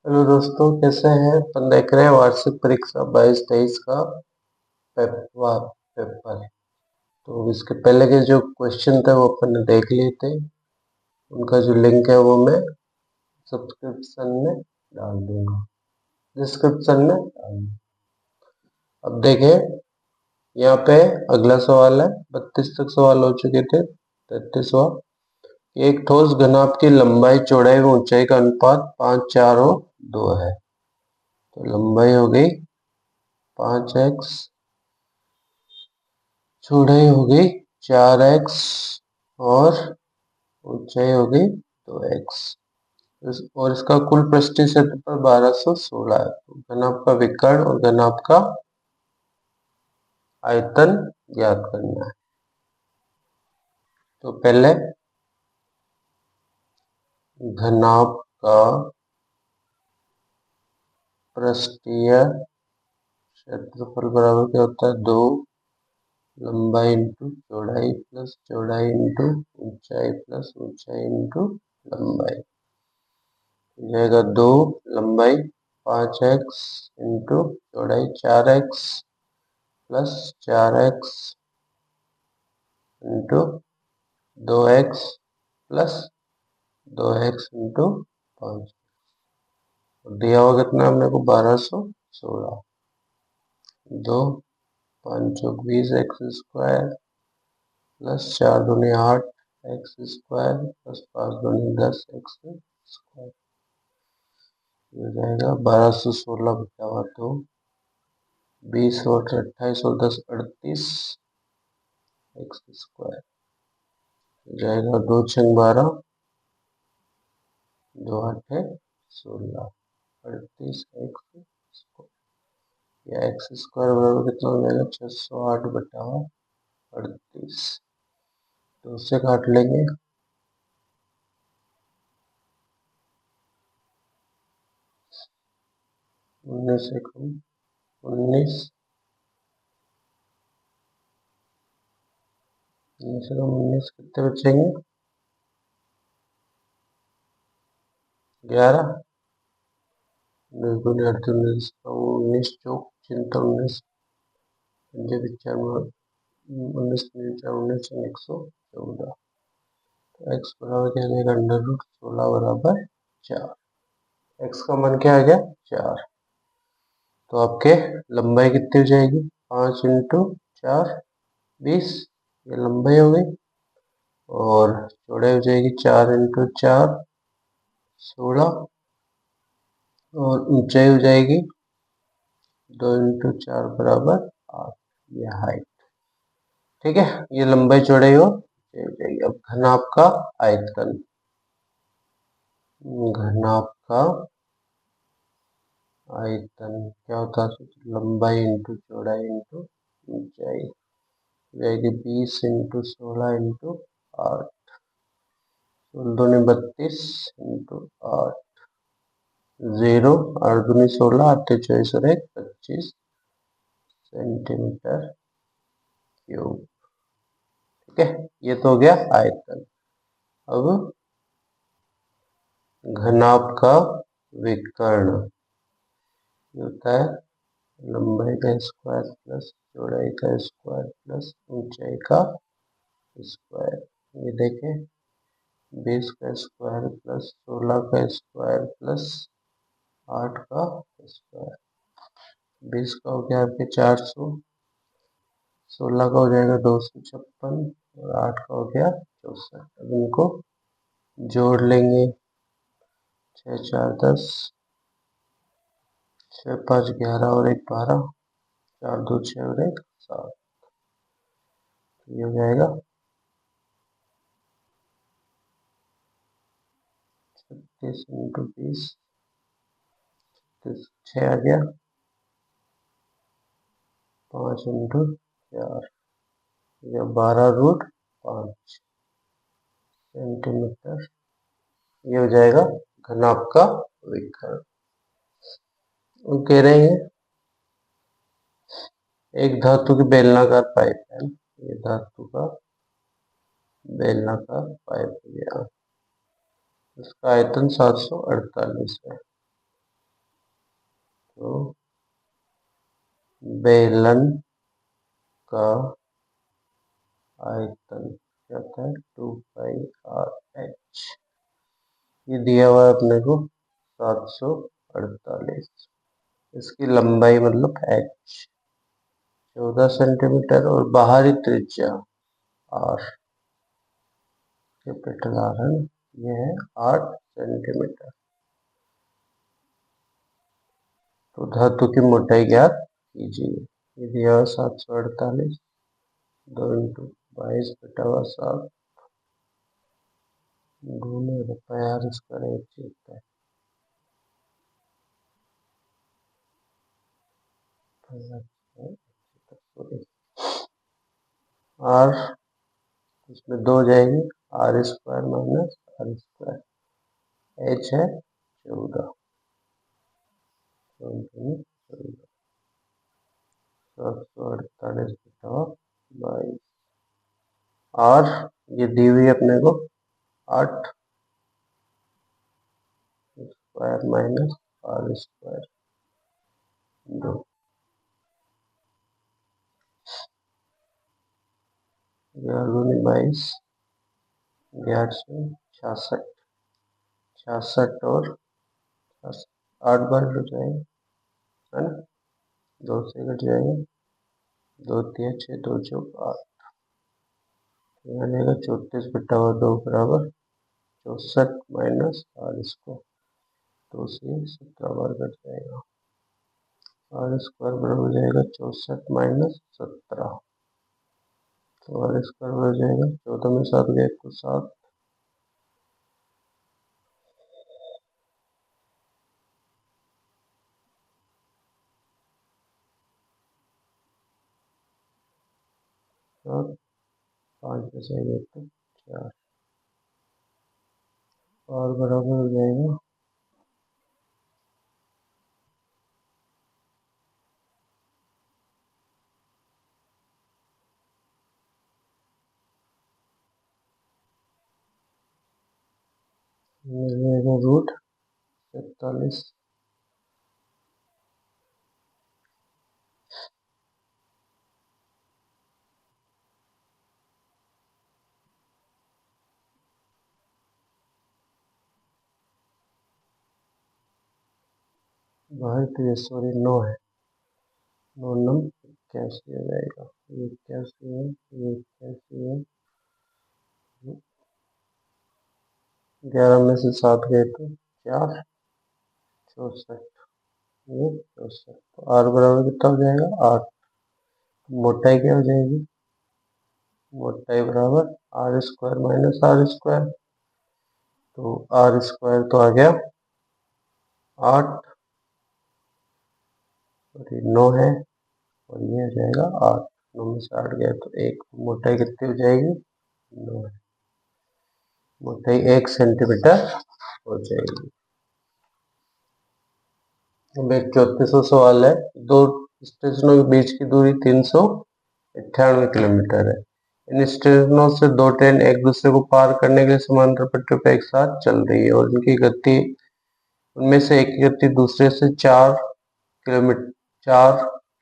Hello दोस्तों, कैसे हैं? अपन देख रहे हैं वार्षिक परीक्षा 22-23 का पेपर। तो इसके पहले के जो क्वेश्चन थे वो अपन ने देख लिए थे। उनका जो लिंक है वो मैं सब्सक्रिप्शन में डाल दूंगा, डिस्क्रिप्शन में डाल दूंगा। अब देखें, यहाँ पे अगला सवाल है। 32 तक सवाल हो चुके थे। 33वां, एक ठोस घनाभ की लंबाई चौड़ाई व ऊंचाई का अनुपात 5, 4 और 2 है। तो लंबाई हो गई 5x, चौड़ाई हो गई 4x और ऊंचाई हो गई 2x। और इसका कुल पृष्ठीय क्षेत्रफल 1216 है। तो घनाभ का विकर्ण और घनाभ का आयतन ज्ञात करना है। तो पहले घनाभ का पृष्ठीय क्षेत्रफल बराबर क्या होता है? 2 लंबाई इंटू चौड़ाई प्लस चौड़ाई इंटू ऊंचाई प्लस ऊंचाई इंटू लंबाई। जाएगा 2 लंबाई 5x इंटू चौड़ाई 4x plus 4x into 2x plus 2x into 5। दिया हुआ कितना हमने को? 1216। 2 5 चौक 20 एक्स स्क्वायर प्लस 4 दूनी 8 एक्स स्क्वायर प्लस 5 दूनी 10 एक्स स्क्वायर। हो जाएगा 1216 बचा हुआ तो 20 और 28 और 10 38 एक्स स्क्वायर। जाएगा 2 छंग 12, 2 8 16, 38 एक्स स्क्वायर। या एक्स स्क्वायर बराबर कितना हो जाएगा? 608 बटा 38। तो उससे काट लेंगे। 19 से कम 19, 19 से कम 19 कितने बचेंगे? 11। 19 दूनी 38, 19 चौक चिंता 19, 19 19 114। तो एक्स बराबर क्या आ जाएगा? अंडर रूट 16 बराबर 4। एक्स का मान क्या आ गया? 4। तो आपके लंबाई कितनी हो जाएगी? 5 इंटू 4 20, ये लंबाई हो गई। और चौड़ाई हो जाएगी 4 इंटू 4 16। और ऊंचाई हो जाएगी 2 इंटू 4 बराबर 8। ये हाइट। ठीक है, ये लंबाई चौड़ाई हो जाएगी। अब घनाभ का आयतन। घनाभ का आयतन क्या होता है? लंबाई इंटू चौड़ाई इंटू ऊंचाई जाएगी 20 इंटू 16 इंटू 8। 2 32 इंटू 8, 0 8 दूनी 16, 8 24 और 1 25 सेंटीमीटर क्यूब। ठीक है, ये तो हो गया आयतन। अब घनाभ का विकर्ण होता है लंबाई का स्क्वायर प्लस चौड़ाई का स्क्वायर प्लस ऊंचाई का स्क्वायर। ये देखें, 20 का स्क्वायर प्लस 16 का स्क्वायर प्लस 8 का स्क्वायर। 20 का हो गया आपके 400, 16 का हो जाएगा 256 और 8 का हो गया 64। अब इनको जोड़ लेंगे। 6 4 10, 6 5 11 और 1 12, 4 2 6 और 1 7। ये हो जाएगा 36 इंटू 20, 6 आ गया, 5 इंटू 4 या 12 रूट 5 सेंटीमीटर। ये हो जाएगा घनाभ का विकर्ण। वो कह रहे हैं एक धातु की बेलनाकार पाइप है। ये धातु का बेलनाकार पाइप गया, इसका आयतन 748 है। तो बेलन का आयतन क्या होता है 2πr/h। ये दिया हुआ है अपने को 748। इसकी लंबाई मतलब h 14 सेंटीमीटर और बाहरी त्रिज्या r, कैपिटल R है ना, ये है 8 सेंटीमीटर। तो धातु की मोटाई ज्ञात कीजिए। ये दिया हुआ 748, 2 इंटू 22/7 गुने r स्क्वायर होता है। r इसमें 2 जाएगी, r square minus r square, h है 14, 748/22। r ये दी हुई है अपने को 8 स्क्वायर माइनस r स्क्वायर 2, 22, 66, 66 और 8 बार हो जाएगा है ना, 2 से कट जाएगा, 2 3 6 2 चौक 8, यहाँ जाएगा 34/2 बराबर 64 माइनस r स्क्वायर, 2 से 17 बार कट जाएगा, r स्क्वायर बराबर हो जाएगा 64 माइनस 17, तो r स्क्वायर हो जाएगा 14 में 7 गए तो 7, और 5 में से गए तो 4, और बराबर हो जाएगा 47। बाहर तो सॉरी 9 है, 9 नम 81 हो जाएगा, ये 81 है, ये 81 है, 11 में से 7 गए तो 4, 64, ये 64, तो r बराबर कितना हो जाएगा 8, मोटाई क्या हो जाएगी, मोटाई बराबर r square minus r square, तो r स्क्वायर तो आ गया 8 और ये 9 है, और ये हो जाएगा 8, 9 में से 8 गया तो 1, मोटाई कितनी हो जाएगी 9 है, मोटाई 1 सेंटीमीटर हो जाएगी। अब एक 34वां सवाल है, दो स्टेशनों के बीच की दूरी 398 किलोमीटर है। इन स्टेशनों से दो ट्रेन एक दूसरे को पार करने के लिए समांतर पटरी पर एक साथ चल रही है और इनकी गति, उनमें से एक की गति दूसरे से 4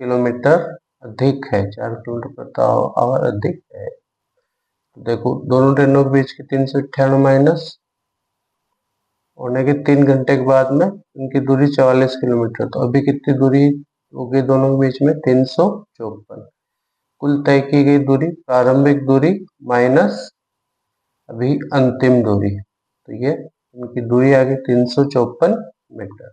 किलोमीटर अधिक है, 4 किलोमीटर प्रति आवर अधिक है। तो देखो दोनों ट्रेनों के बीच की 398 माइनस होने के 3 घंटे के बाद में इनकी दूरी 44 किलोमीटर, तो अभी कितनी दूरी होगी दोनों के बीच में 354। कुल तय की गई दूरी, प्रारंभिक दूरी माइनस अभी अंतिम दूरी, तो ये इनकी दूरी आ गई 354 मीटर।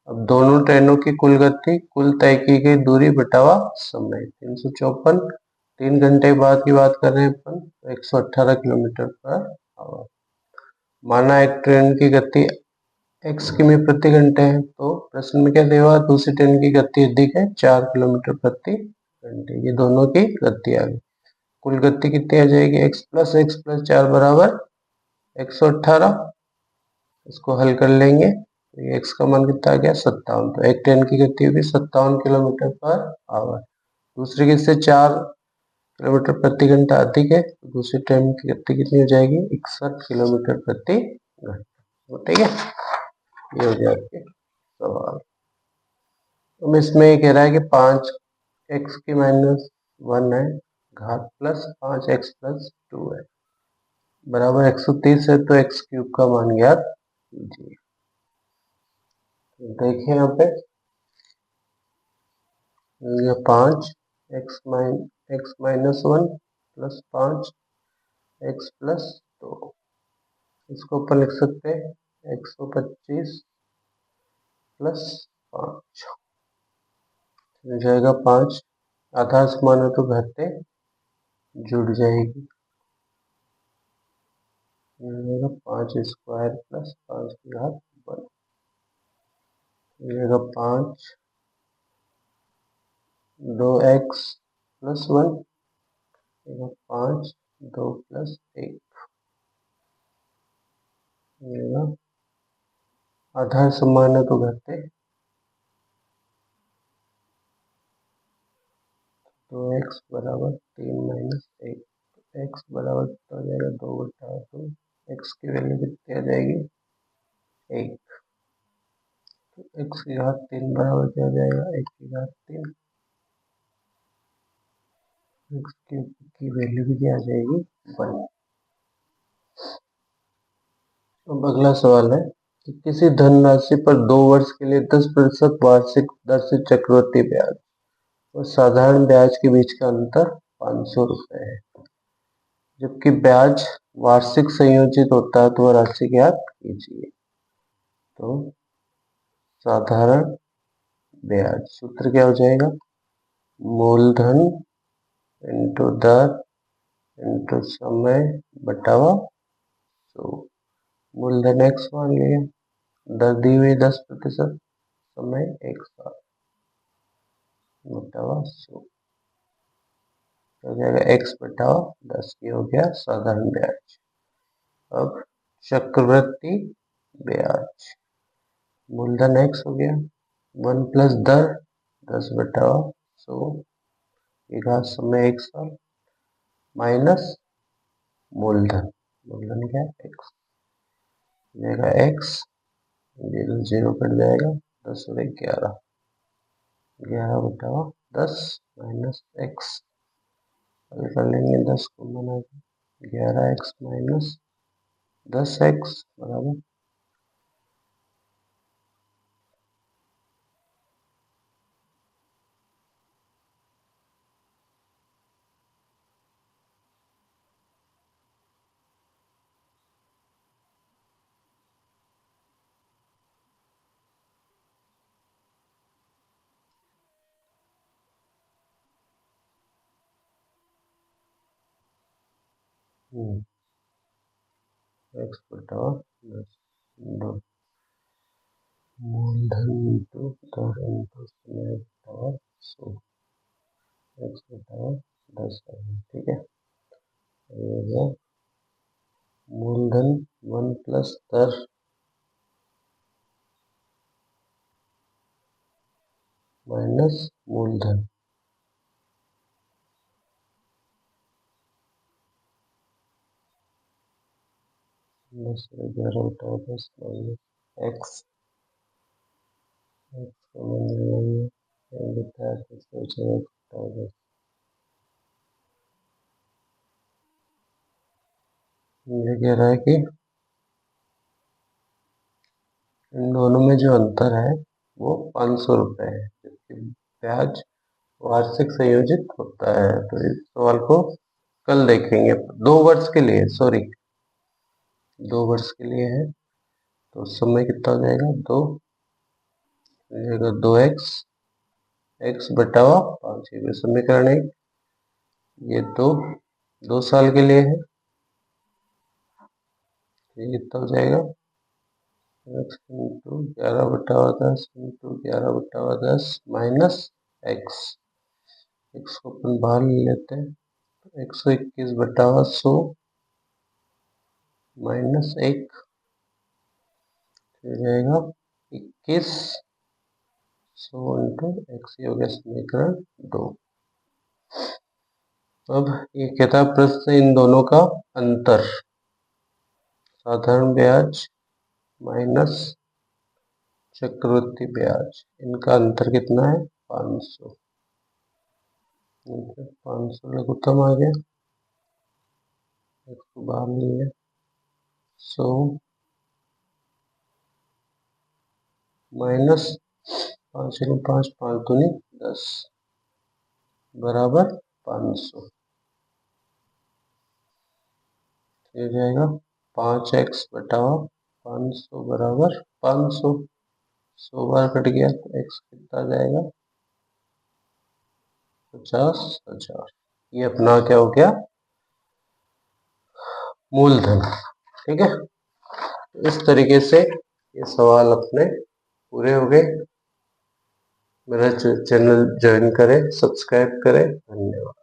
अब दोनों ट्रेनों की कुल गति, कुल तय की गई दूरी बटावा समय, 354, 3 घंटे बाद की बात कर रहे हैं अपन, 118 किलोमीटर पर आवर। माना एक ट्रेन की गति x किमी प्रति घंटे है, तो प्रश्न में क्या दिया हुआ, दूसरी ट्रेन की गति अधिक है 4 किलोमीटर प्रति घंटे, ये दोनों की गति आ गई। कुल गति कितनी आ जाएगी, x प्लस 4 बराबर 118, इसको हल कर लेंगे तो ये x का मान कितना आ गया 57, तो एक ट्रेन की गति होगी 57 किलोमीटर पर आवर, दूसरी की से 4 किलोमीटर प्रति घंटा अधिक है, तो दूसरी ट्रेन की गति कितनी हो जाएगी 61 किलोमीटर प्रति घंटा। ठीक है, ये हो गया आपके सवाल। अब इसमें ये कह रहा है कि 5x की -1 है घात प्लस 5x प्लस 2 है बराबर 130 है, तो x क्यूब का मान ज्ञात कीजिए। देखिए यहाँ पे 5 x -1 प्लस 5x प्लस 2, इसको अपन लिख सकते हैं 125 प्लस 5 हो जाएगा 5, आधार समान है तो घाते जुड़ जाएगी, 5 स्क्वायर प्लस 5 की घात 1 हो जाएगा 5, 2x प्लस 1 5, 2 प्लस 1 आधार समान है तो घाते 2x बराबर 3 माइनस 1, x बराबर कितना हो जाएगा 2/2, x की वैल्यू कितनी आ जाएगी 1, तो x की घात 3 बराबर क्या हो जाएगा 1 की घात 3, x की वैल्यू भी क्या आ जाएगी 1। अब अगला सवाल है कि किसी धनराशि पर 2 वर्ष के लिए 10% वार्षिक दर से चक्रवृद्धि ब्याज और साधारण ब्याज के बीच का अंतर 500 रुपए है, जबकि ब्याज वार्षिक संयोजित होता है, तो वह राशि ज्ञात कीजिए। तो साधारण ब्याज सूत्र क्या हो जाएगा, मूलधन इंटू दर इंटू समय बटावा 100। मूलधन x मान लिया, दर दी हुई 10%, समय 1 साल बटावा 100 हो जाएगा x बटावा 10, ये हो गया साधारण ब्याज। अब चक्रवृद्धि ब्याज, मूलधन x हो गया 1 प्लस दर 10 बटावा 100 की घात समय 1 साल माइनस मूलधन, मूलधन क्या है x, जाएगा x 0 0 कट जाएगा 10 और 11, 11 बटावा 10 माइनस x, अभी कर लेंगे 10 को मना 11x माइनस 10x बराबर x बटावा 10 मूलधन इंटू दर इंटू समय बटावा 100 x बटावा 10 ठीक है। मूलधन 1 प्लस दर माइनस मूलधन, दस 11 बटा 10 माइनस एक्स बटा 10 ये कह रहा है कि इन दोनों में जो अंतर है वो 500 रुपए है, जबकि ब्याज वार्षिक संयोजित होता है। तो इस सवाल को कल देखेंगे, 2 वर्ष के लिए, सॉरी 2 वर्ष के लिए है, तो समय कितना हो जाएगा 2x x बटावा 5, ये समीकरण है, ये 2 साल के लिए है, ये कितना हो जाएगा x into 11 बटावा 10 into 11 बटावा 10 minus x, x को अपन बाहर ले लेते हैं, 121 बटावा 100 माइनस 1 हो जाएगा 2100 इंटू x, हो गया समीकरण 2। अब ये कहता है प्रश्न इन दोनों का अंतर, साधारण ब्याज माइनस चक्रवृद्धि ब्याज, इनका अंतर कितना है 500। 500 लघुत्तम आ गया, बाहर नहीं है। 100 माइनस 5 5 दूनी 10 बराबर 500। हो जाएगा 5x बटा 500 बराबर 500। 100 बार कट गया तो x कितना आ जाएगा 50,000। ये अपना क्या हो गया मूलधन। ठीक है, तो इस तरीके से ये सवाल अपने पूरे हो गए। मेरा चैनल ज्वाइन करें, सब्सक्राइब करें। धन्यवाद।